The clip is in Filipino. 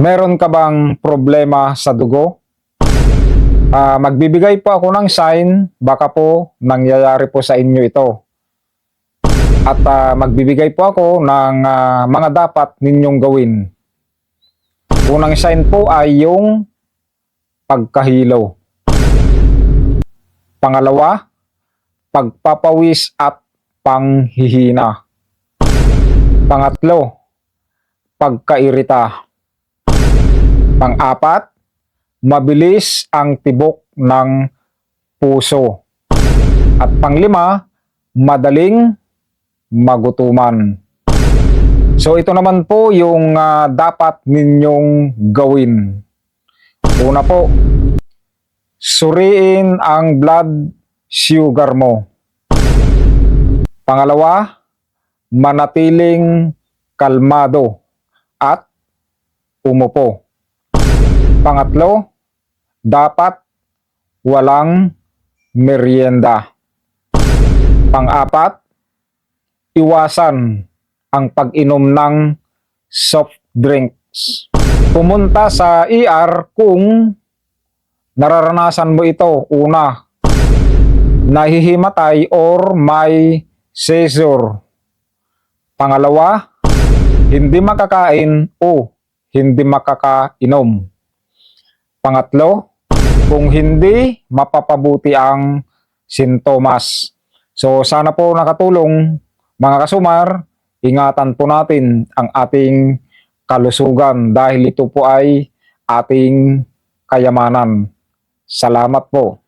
Meron ka bang problema sa dugo? Magbibigay po ako ng sign, baka po nangyayari po sa inyo ito. At magbibigay po ako ng mga dapat ninyong gawin. Unang sign po ay yung pagkahilo. Pangalawa, pagpapawis at panghihina. Pangatlo, pagkairita. Pang-apat, mabilis ang tibok ng puso. At panglima, madaling magutuman. So ito naman po yung dapat ninyong gawin. Una po, suriin ang blood sugar mo. Pangalawa, manatiling kalmado at umupo. Pangatlo, dapat walang merienda. Pang-apat, iwasan ang pag-inom ng soft drinks. Pumunta sa ER kung nararanasan mo ito. Una, nahihimatay or may seizure. Pangalawa, hindi makakain o hindi makakainom. Pangatlo, kung hindi mapapabuti ang sintomas. So sana po nakatulong mga kasumar, ingatan po natin ang ating kalusugan dahil ito po ay ating kayamanan. Salamat po.